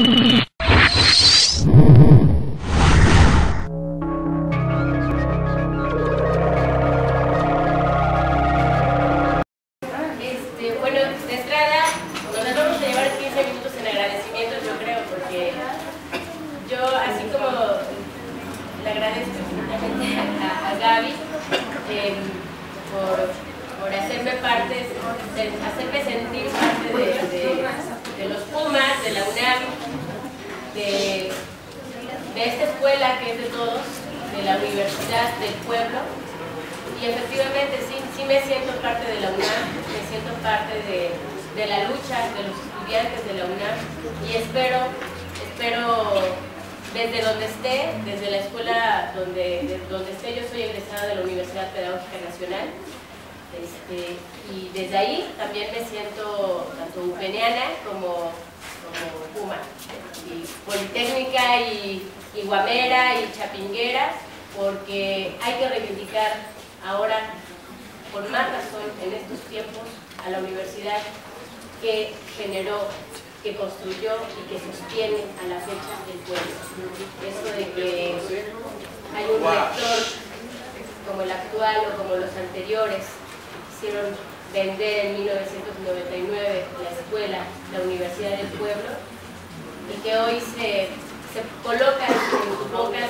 Bueno, de entrada, nos vamos a llevar 15 minutos en agradecimientos, yo creo, porque yo, así como le agradezco infinitamente a Gaby por hacerme parte, hacerme sentir parte de los Pumas, de la UNAM, de esta escuela que es de todos, de la Universidad del Pueblo. Y efectivamente sí me siento parte de la UNAM, me siento parte de la lucha de los estudiantes de la UNAM y espero desde donde esté, desde la escuela donde esté, yo soy egresada de la Universidad Pedagógica Nacional, y desde ahí también me siento tanto upeniana como Puma, y politécnica y guamera y chapinguera, porque hay que reivindicar ahora, por más razón, en estos tiempos, a la universidad que generó, que construyó y que sostiene a la fecha el pueblo. Eso de que hay un rector como el actual o como los anteriores quisieron vender en 1999 la escuela, la Universidad del Pueblo, y que hoy se colocan en sus bocas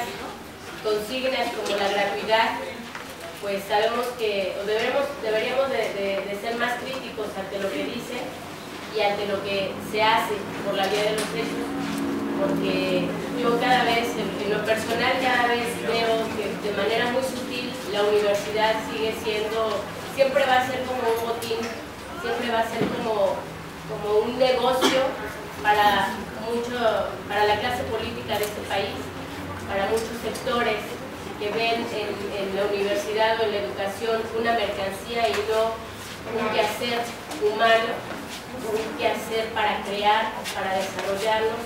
consignas como la gratuidad, pues sabemos que deberíamos de ser más críticos ante lo que dice y ante lo que se hace por la vía de los hechos, porque yo cada vez, en lo personal, cada vez veo que de manera muy sutil la universidad sigue siendo, siempre va a ser como un botín, siempre va a ser como un negocio para la clase política de este país, para muchos sectores que ven en la universidad o en la educación una mercancía y no un quehacer humano, un quehacer para crear, para desarrollarnos.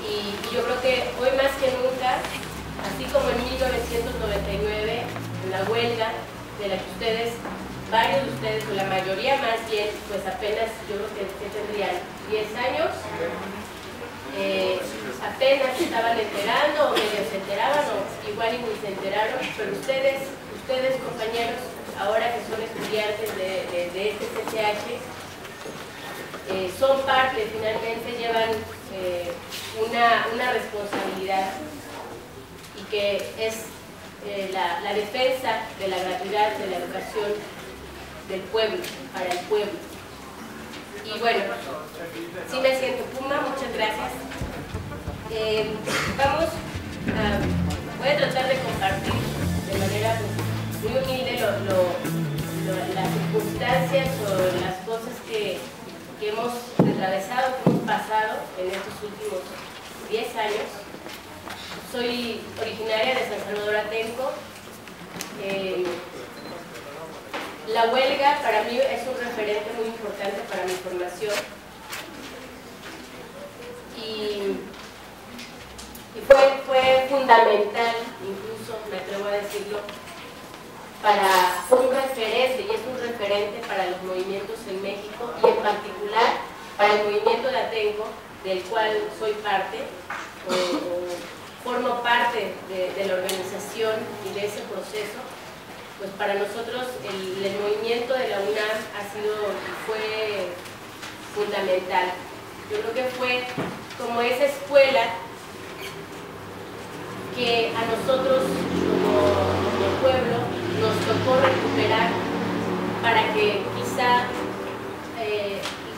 Y yo creo que hoy más que nunca, así como en 1999, en la huelga de la que ustedes, varios de ustedes, o la mayoría más bien, pues apenas, yo creo que tendrían 10 años, apenas se estaban enterando o medio se enteraban o igual y ni se enteraron, pero ustedes compañeros, ahora que son estudiantes de este CCH, son parte, finalmente llevan una responsabilidad, y que es la defensa de la gratuidad de la educación del pueblo, para el pueblo. Y bueno, sí me siento Puma, muchas gracias. Voy a tratar de compartir de manera muy humilde las circunstancias o las cosas que hemos atravesado, que hemos pasado en estos últimos 10 años. Soy originaria de San Salvador Atenco. La huelga para mí es un referente muy importante para mi formación y fue fundamental, incluso me atrevo a decirlo, fue un referente, y es un referente para los movimientos en México y en particular para el movimiento de Atenco, del cual soy parte o formo parte de la organización y de ese proceso. Pues para nosotros el movimiento de la UNAM fue fundamental. Yo creo que fue como esa escuela que a nosotros como pueblo nos tocó recuperar para que quizá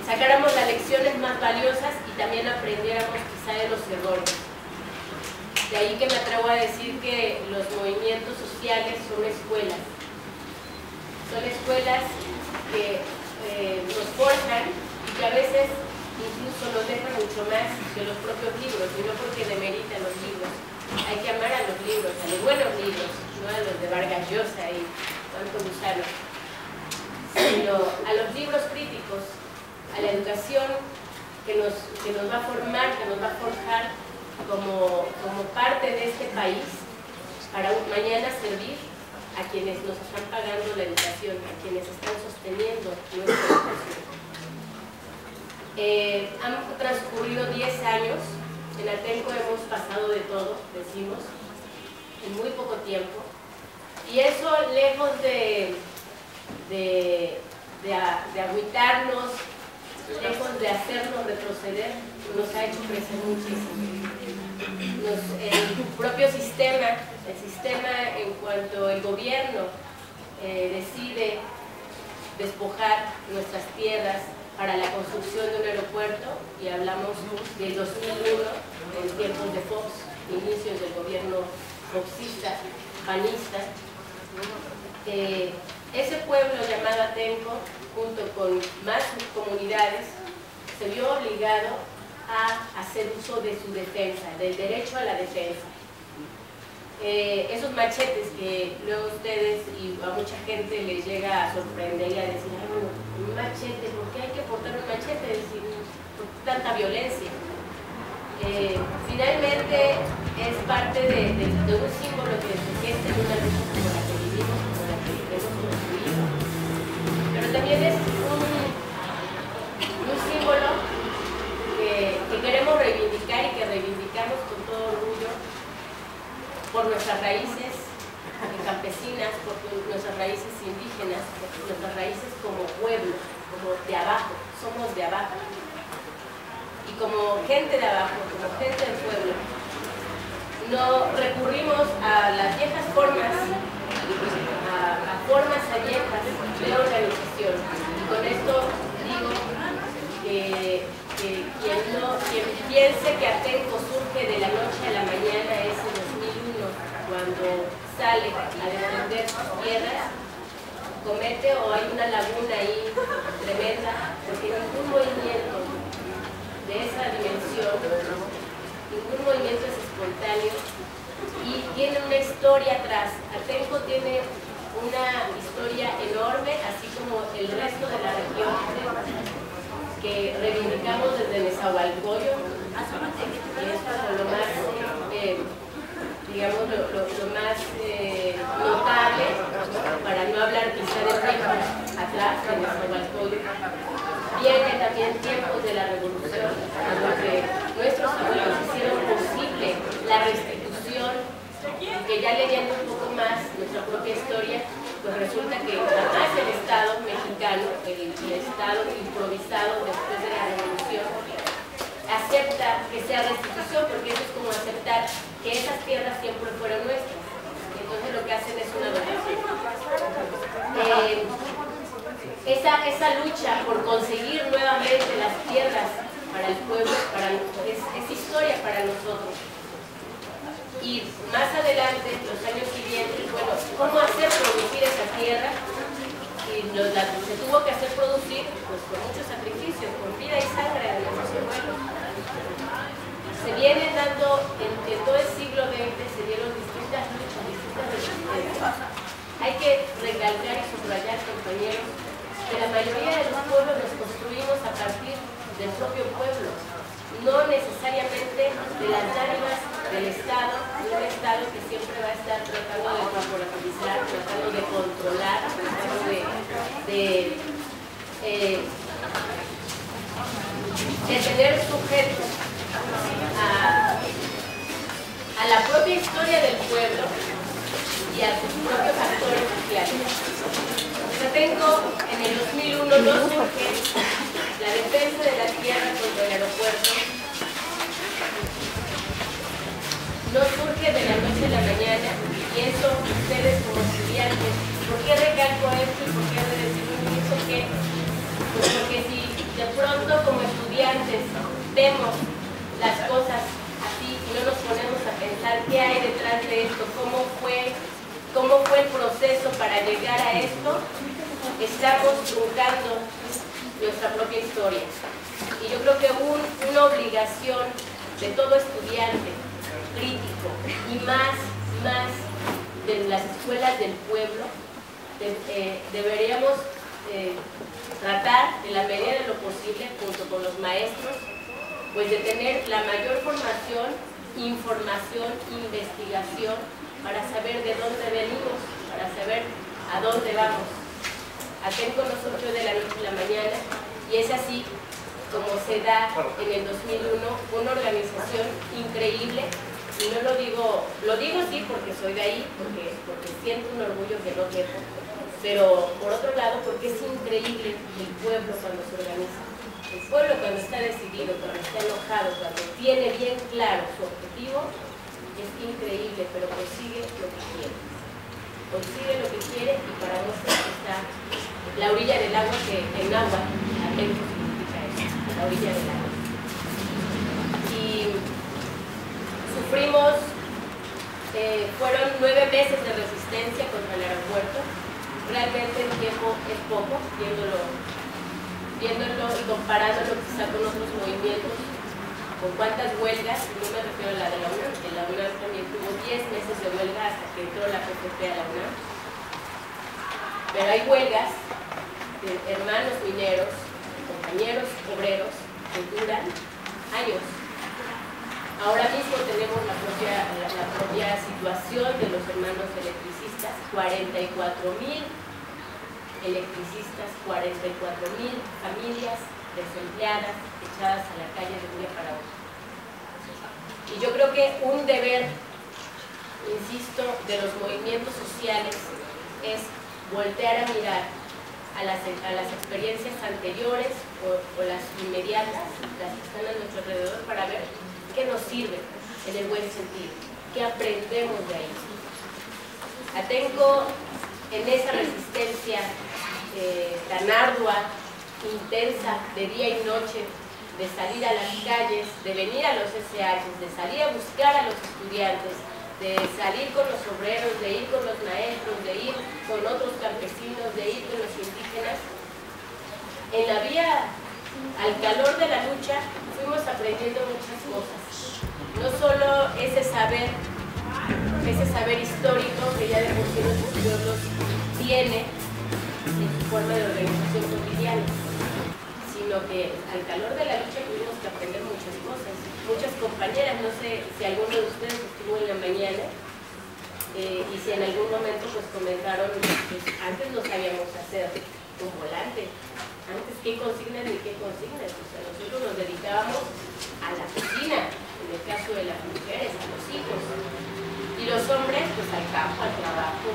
sacáramos las lecciones más valiosas y también aprendiéramos quizá de los errores. De ahí que me atrevo a decir que los movimientos sociales son escuelas que nos forjan y que a veces incluso nos dejan mucho más que los propios libros, y no porque demeritan los libros. Hay que amar a los libros, a los buenos libros, no a los de Vargas Llosa y Juan Luzano, sino a los libros críticos, a la educación que nos va a formar, que nos va a forjar como parte de este país, para mañana servir a quienes nos están pagando la educación, a quienes están sosteniendo nuestra educación. Han transcurrido 10 años, en Atenco hemos pasado de todo, decimos, en muy poco tiempo, y eso, lejos de agüitarnos, lejos de hacernos retroceder, nos ha hecho crecer muchísimo. El propio sistema, en cuanto el gobierno decide despojar nuestras tierras para la construcción de un aeropuerto, y hablamos del 2001, en tiempos de Fox, inicios del gobierno foxista, panista, ese pueblo llamado Atenco, junto con más comunidades, se vio obligado a hacer uso de su defensa, del derecho a la defensa. Esos machetes que luego ustedes y a mucha gente les llega a sorprender y a decir, ay, bueno, un machete, ¿por qué hay que portar un machete? ¿Por qué tanta violencia? Finalmente es parte de un símbolo que se gesta en una lucha como la que vivimos, como la que hemos construido. Pero también es un símbolo que queremos reivindicar y que reivindicamos con todo orgullo por nuestras raíces campesinas, por nuestras raíces indígenas, por nuestras raíces como pueblo, como de abajo, somos de abajo. Y como gente de abajo, como gente del pueblo, no recurrimos a las viejas formas, a formas viejas de organización. Y con esto digo que quien piense que Atenco surge de la noche a la mañana ese 2001, cuando sale a defender sus tierras, comete o hay una laguna ahí tremenda, porque ningún movimiento de esa dimensión, ningún movimiento es espontáneo y tiene una historia atrás. Atenco tiene una historia enorme, así como el resto de la región que reivindicamos desde Nezahualcóyotl, que es como lo más, digamos, lo más notable, para no hablar quizá de tiempos atrás de Nezahualcóyotl. Viene también tiempos de la revolución, en los que nuestros abuelos hicieron posible la restitución, que ya leyendo un poco más nuestra propia historia, pues resulta que jamás el Estado mexicano, el Estado improvisado después de la revolución, acepta que sea restitución, porque eso es como aceptar que esas tierras siempre fueron nuestras. Entonces lo que hacen es una donación. Esa lucha por conseguir nuevamente las tierras para el pueblo es historia para nosotros. Y más adelante, los años siguientes, bueno, ¿cómo hacer producir esa tierra? Y se tuvo que hacer producir pues, con muchos sacrificios, con vida y sangre de nuestros abuelos. Se vienen dando, en todo el siglo XX, se dieron distintas luchas, distintas resistencias. Hay que recalcar y subrayar, compañeros, que la mayoría de los pueblos los construimos a partir del propio pueblo, no necesariamente de las dádivas del Estado, de un Estado que siempre va a estar tratando de corporativizar, tratando de controlar, tratando de tener sujetos a la propia historia del pueblo y a sus propios actores sociales. Atenco en el 2001 no surge la defensa de la tierra contra el aeropuerto, no surge de la noche a la mañana, y eso ustedes como estudiantes, ¿por qué recalco esto y por qué eso qué? Pues porque si de pronto como estudiantes vemos las cosas así y no nos ponemos a pensar qué hay detrás de esto, cómo fue el proceso para llegar a esto, estamos truncando nuestra propia historia. Y yo creo que una obligación de todo estudiante crítico y más de las escuelas del pueblo, deberíamos tratar en la medida de lo posible, junto con los maestros, pues de tener la mayor formación, información, investigación, para saber de dónde venimos, para saber a dónde vamos. Atenco no surgió de la noche a la mañana, y es así como se da en el 2001, una organización increíble, y no lo digo sí porque soy de ahí, porque siento un orgullo que no dejo, pero por otro lado porque es increíble el pueblo cuando se organiza. El pueblo cuando está decidido, cuando está enojado, cuando tiene bien claro su objetivo, es increíble, pero consigue lo que quiere. Consigue lo que quiere, y para nosotros está la orilla del agua, que en náhuatl Atenco significa eso, la orilla del agua. Y sufrimos, fueron 9 meses de resistencia contra el aeropuerto. Realmente el tiempo es poco, viéndolo y comparándolo quizá con otros movimientos, con cuántas huelgas. No me refiero a la de la UNAM, que la UNAM también tuvo 10 meses de huelga hasta que entró la PPP a la UNAM. Pero hay huelgas de hermanos mineros, compañeros obreros, que duran años. Ahora mismo tenemos la propia situación de los hermanos electricistas, 44,000 electricistas, 44,000 familias desempleadas, echadas a la calle de un día para otro. Y yo creo que un deber, insisto, de los movimientos sociales es voltear a mirar a las experiencias anteriores o las inmediatas, las que están a nuestro alrededor, para ver qué nos sirve en el buen sentido, qué aprendemos de ahí. Atenco, en esa resistencia tan ardua, intensa, de día y noche, de salir a las calles, de venir a los SHs, de salir a buscar a los estudiantes, de salir con los obreros, de ir con los maestros, de ir con otros campesinos, de ir con los indígenas. En la vía, al calor de la lucha, fuimos aprendiendo muchas cosas. No solo ese saber histórico que ya de por sí nuestros pueblos tiene en su forma de organización cotidiana, sino que al calor de la lucha tuvimos que aprender muchas cosas. Muchas compañeras, no sé si alguno de ustedes estuvo en la mañana y si en algún momento pues comentaron que antes no sabíamos hacer un volante, antes qué consignas ni qué consignas, o sea, nosotros nos dedicábamos a la cocina, en el caso de las mujeres, a los hijos, y los hombres pues al campo, al trabajo,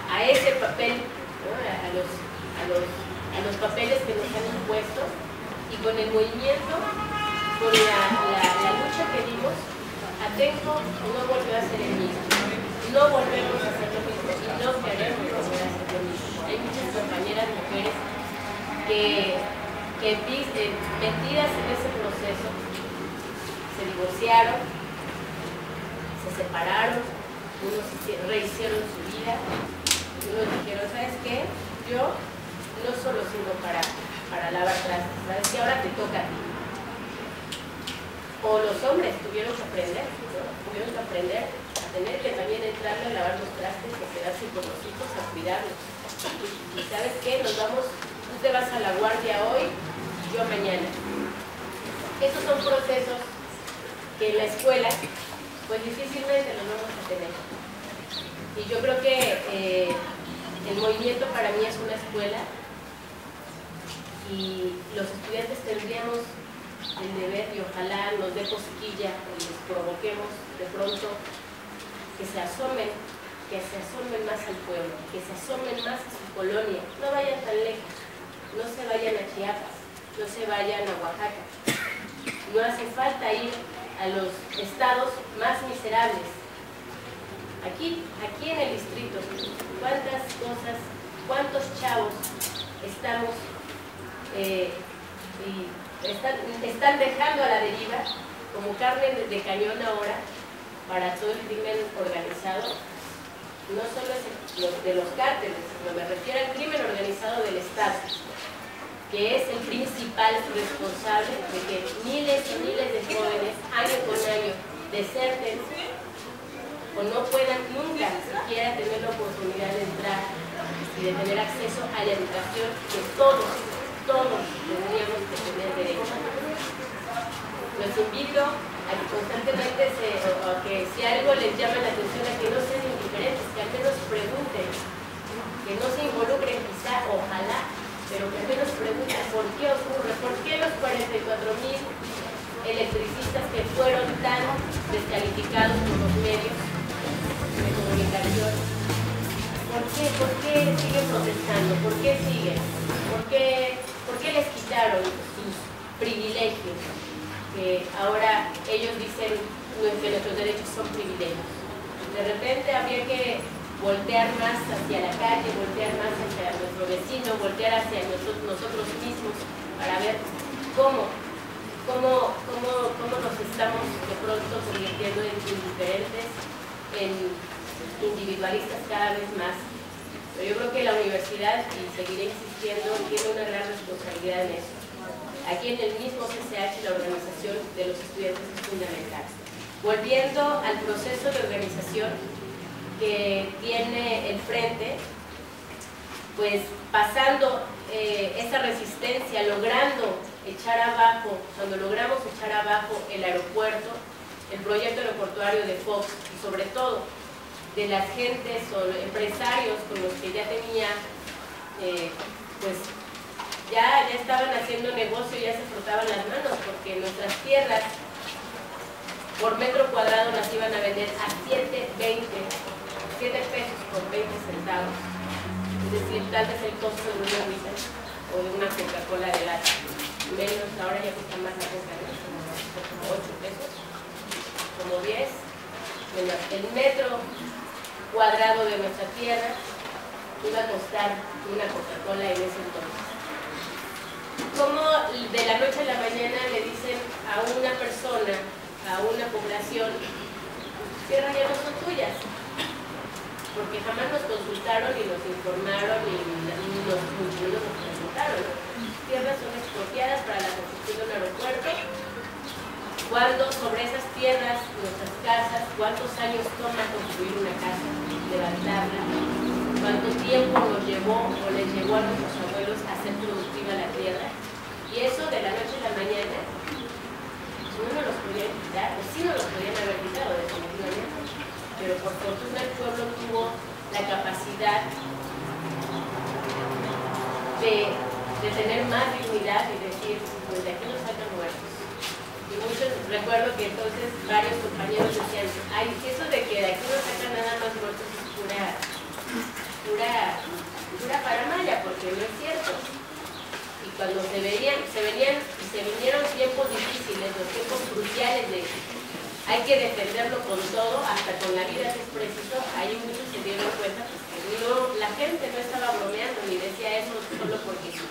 a ese papel, ¿no? a los papeles que nos han impuesto. Y con el movimiento, con la lucha que dimos, Atenco no volvió a ser el mismo. No volvemos a hacer lo mismo y no queremos volver a hacer lo mismo. Hay muchas compañeras mujeres que metidas en ese proceso se divorciaron, se separaron, unos rehicieron su vida, unos dijeron, ¿sabes qué? Yo no solo sirvo para lavar trastes, ¿sabes qué? Ahora te toca a ti. O los hombres tuvieron que aprender, ¿no? Tuvieron que aprender a tener que también entrarle a lavar los trastes, a quedarse con los hijos, a cuidarlos. Y ¿sabes qué? Nos vamos, tú te vas a la guardia hoy, yo mañana. Esos son procesos que en la escuela, pues difícilmente los vamos a tener. Y yo creo que el movimiento para mí es una escuela, y los estudiantes tendríamos el deber, y ojalá nos dé cosquilla o les provoquemos de pronto que se asomen más al pueblo, que se asomen más a su colonia, no vayan tan lejos, no se vayan a Chiapas, no se vayan a Oaxaca, no hace falta ir a los estados más miserables. Aquí en el distrito, cuántas cosas, cuántos chavos estamos y están dejando a la deriva como carne de cañón ahora para todo el crimen organizado. No solo es de los cárteles, sino me refiero al crimen organizado del Estado, que es el principal responsable de que miles y miles de jóvenes año con año deserten o no puedan nunca siquiera tener la oportunidad de entrar y de tener acceso a la educación que todos tendríamos que tener derecho. Los invito a que constantemente, o que si algo les llama la atención, a que no sean indiferentes, que al menos pregunten, que no se involucren, quizá, ojalá, pero que nos pregunta por qué ocurre, por qué los 44,000 electricistas que fueron tan descalificados por los medios de comunicación, ¿por qué siguen protestando? ¿Por qué siguen? ¿Por qué les quitaron sus privilegios? Que ahora ellos dicen que nuestros derechos son privilegios. De repente habría que voltear más hacia la calle, voltear más hacia nuestro vecino, voltear hacia nosotros mismos para ver cómo nos estamos de pronto convirtiendo en indiferentes, en individualistas cada vez más. Pero yo creo que la universidad, y seguiré insistiendo, tiene una gran responsabilidad en eso. Aquí en el mismo CCH la organización de los estudiantes es fundamental. Volviendo al proceso de organización que tiene el Frente, pues pasando esa resistencia, logrando echar abajo, cuando logramos echar abajo el aeropuerto, el proyecto aeroportuario de Fox, y sobre todo de las gentes o empresarios con los que ya tenía, pues ya estaban haciendo negocio, ya se frotaban las manos, porque nuestras tierras por metro cuadrado las iban a vender a 7 pesos por 20 centavos. Es decir, tal vez el costo de una agüita o de una Coca-Cola de lata. Menos, ahora ya cuesta más la Coca, ¿no? Como 8 pesos, como 10. Bueno, el metro cuadrado de nuestra tierra iba a costar una Coca-Cola en ese entonces. Como de la noche a la mañana le dicen a una persona, a una población, tus tierras ya no son tuyas, porque jamás nos consultaron y nos informaron y nos presentaron. Tus tierras son expropiadas para la construcción de un aeropuerto. ¿Cuándo sobre esas tierras, nuestras casas, cuántos años toma construir una casa, levantarla? ¿Cuánto tiempo nos llevó o les llevó a nuestros abuelos a hacer productiva la tierra? Y eso de la noche a la mañana no nos los podían quitar, o sí nos los podían haber quitado definitivamente, pero por fortuna el pueblo tuvo la capacidad de tener más dignidad y decir, pues de aquí nos sacan muertos. Y muchos, recuerdo que entonces varios compañeros decían, ay, eso de que de aquí no sacan nada más muertos es pura paramaya, porque no es cierto. Y cuando se vinieron tiempos difíciles, los tiempos cruciales de hay que defenderlo con todo, hasta con la vida que es preciso, ahí muchos se dieron cuenta pues, que no, la gente no estaba bromeando ni decía eso solo porque sí.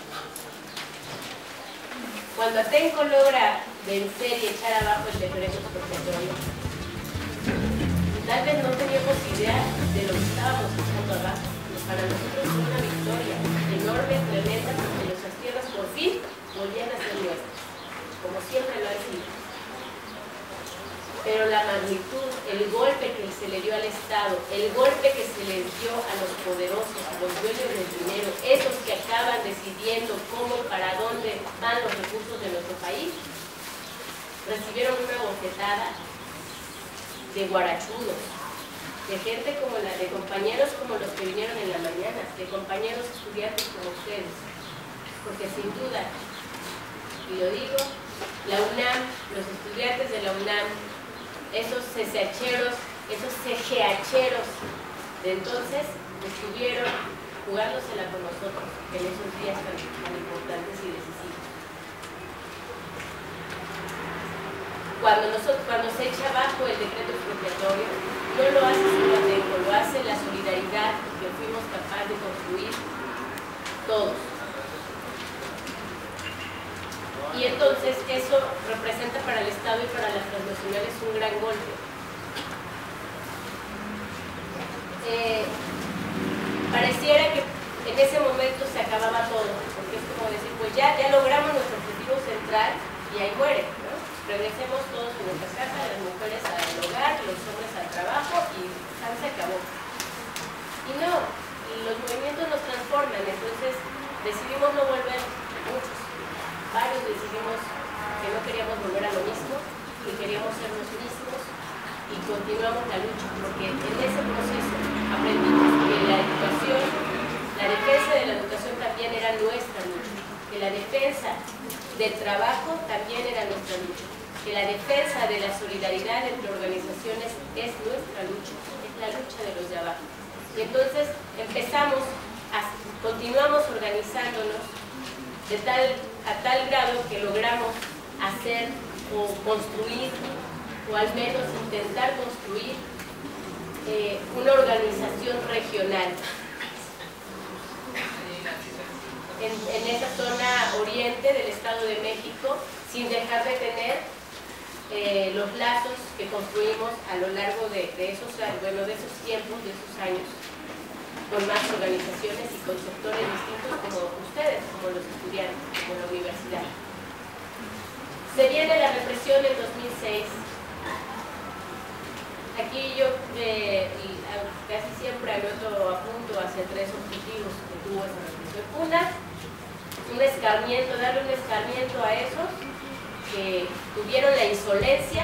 Cuando Atenco logra vencer y echar abajo el decreto expropiatorio, tal vez no teníamos idea de lo que estábamos echando abajo. Para nosotros fue una victoria enorme, tremenda, porque nuestras tierras por fin volvían a ser nuestras, como siempre lo han sido. Pero la magnitud, el golpe que se le dio al Estado, el golpe que se les dio a los poderosos, a los dueños del dinero, esos que acaban decidiendo cómo, para dónde van los recursos de nuestro país, recibieron una bofetada de guarachudos, de gente como la de compañeros como los que vinieron en la mañana, de compañeros estudiantes como ustedes, porque sin duda, y lo digo, la UNAM, los estudiantes de la UNAM, esos CCHeros, esos CGHeros de entonces estuvieron jugándosela con nosotros en esos días tan importantes y decisivos. Cuando se echa abajo el decreto expropiatorio, no lo hace solo Atenco, lo hace la solidaridad que fuimos capaces de construir todos. Y entonces eso representa para el Estado y para las transnacionales un gran golpe. Pareciera que en ese momento se acababa todo, porque es como decir, pues ya logramos nuestro objetivo central y ahí muere, ¿no? Regresemos todos a nuestras casas, las mujeres al hogar, los hombres al trabajo y se acabó. Y no, los movimientos nos transforman, entonces decidimos no volver, varios decidimos que no queríamos volver a lo mismo, que queríamos ser los mismos y continuamos la lucha, porque en ese proceso aprendimos que la educación, la defensa de la educación también era nuestra lucha. que la defensa del trabajo también era nuestra lucha, que la defensa de la solidaridad entre organizaciones es nuestra lucha, es la lucha de los de abajo. Y entonces continuamos organizándonos a tal grado que logramos hacer o construir, o al menos intentar construir, una organización regional en esa zona oriente del Estado de México, sin dejar de tener los lazos que construimos a lo largo de esos tiempos, de esos años, con más organizaciones y con sectores distintos como ustedes, como los estudiantes, como la universidad. Se viene la represión en 2006. Aquí yo casi siempre apunto hacia tres objetivos que tuvo esa represión. Una, darle un escarmiento a esos que tuvieron la insolencia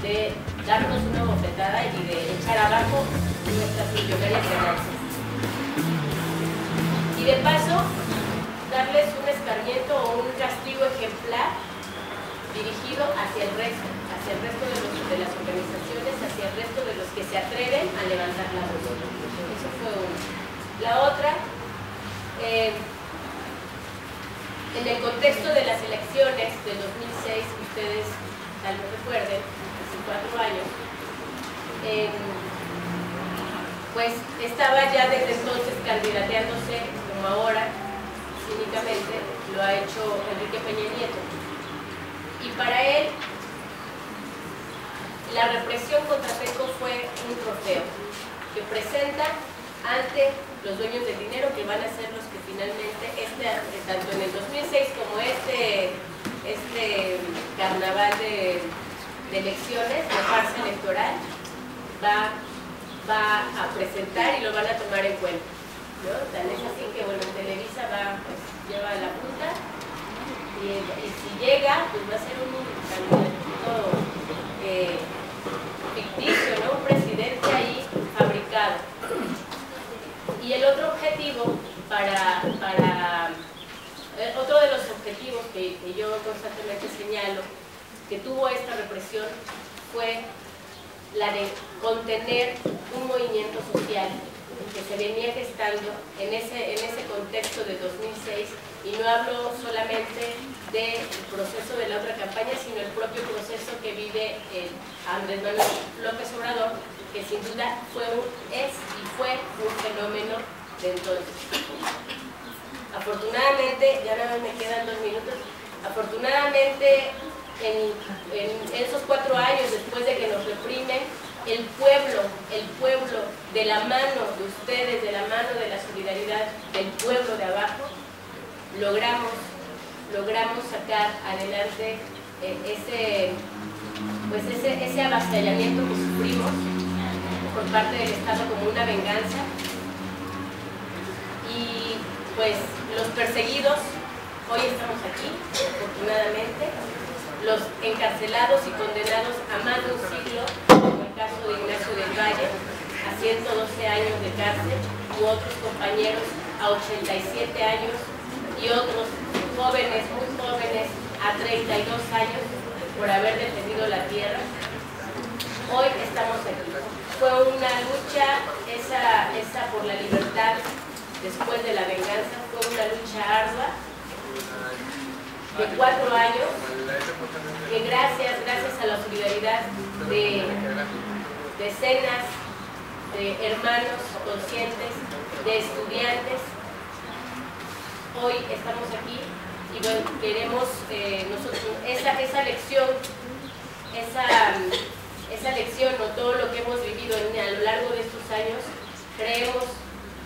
de darnos una bofetada y de echar abajo nuestras millonarias ganancias. Y de paso, darles un escarmiento o un castigo ejemplar dirigido hacia el resto de las organizaciones, hacia el resto de los que se atreven a levantar la voz. Eso fue una. La otra, en el contexto de las elecciones de 2006, que ustedes tal vez recuerden, hace 4 años, pues estaba ya desde entonces candidateándose, como ahora, cínicamente, lo ha hecho Enrique Peña Nieto. Y para él, la represión contra Peco fue un trofeo que presenta ante los dueños del dinero, que van a ser los que finalmente, tanto en el 2006 como este carnaval de elecciones, de farsa electoral, va a presentar y lo van a tomar en cuenta, ¿no? Tan es así que, bueno, Televisa lleva la punta y si llega, pues va a ser un candidato ficticio, ¿no? Un presidente ahí fabricado. Y el otro objetivo otro de los objetivos que yo constantemente señalo que tuvo esta represión fue la de contener un movimiento social que se venía gestando en ese contexto de 2006, y no hablo solamente del proceso de la otra campaña, sino el propio proceso que vive Andrés Manuel López Obrador, que sin duda es y fue un fenómeno de entonces. Afortunadamente, ya nada más me quedan 2 minutos, afortunadamente en esos 4 años después de que nos reprimen, el pueblo, de la mano de ustedes, de la mano de la solidaridad del pueblo de abajo, logramos sacar adelante ese avasallamiento que sufrimos por parte del Estado como una venganza. Y pues los perseguidos, hoy estamos aquí, afortunadamente, los encarcelados y condenados a más de un siglo, como el caso de Ignacio del Valle, a 112 años de cárcel, u otros compañeros a 87 años, y otros jóvenes, muy jóvenes, a 32 años, por haber defendido la tierra. Hoy estamos aquí. Fue una lucha, esa por la libertad después de la venganza, fue una lucha ardua de 4 años, que gracias a la solidaridad de decenas de hermanos conscientes, de estudiantes, hoy estamos aquí. Y bueno, queremos nosotros esa lección o todo lo que hemos vivido a lo largo de estos años, creemos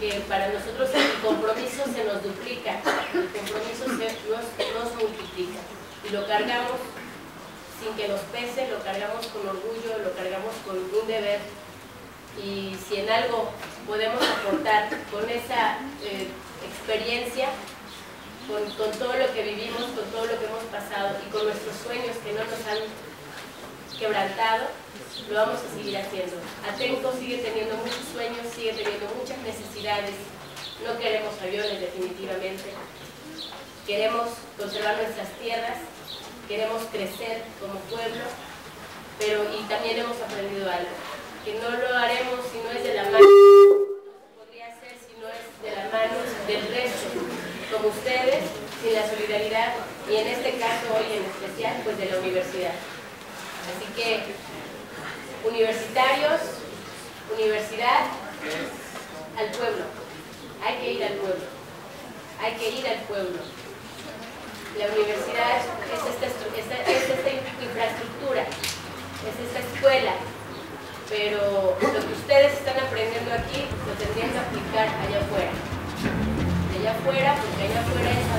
que para nosotros el compromiso se nos duplica, el compromiso nos multiplica, y lo cargamos sin que nos pese, lo cargamos con orgullo, lo cargamos con un deber. Y si en algo podemos aportar con esa experiencia, con todo lo que vivimos, con todo lo que hemos pasado y con nuestros sueños que no nos han quebrantado, lo vamos a seguir haciendo. Atenco sigue teniendo muchos sueños, sigue teniendo muchas necesidades. No queremos aviones, definitivamente. queremos conservar nuestras tierras, queremos crecer como pueblo, y también hemos aprendido algo, que no lo haremos si no es de la mano, no podría ser si no es de la mano del resto, como ustedes, sin la solidaridad, y en este caso hoy en especial, pues de la universidad. Así que, universitarios, universidad, al pueblo. Hay que ir al pueblo. Hay que ir al pueblo. La universidad es esta infraestructura, es esta escuela, pero lo que ustedes están aprendiendo aquí lo tendrían que aplicar allá afuera. Allá afuera, porque allá afuera es a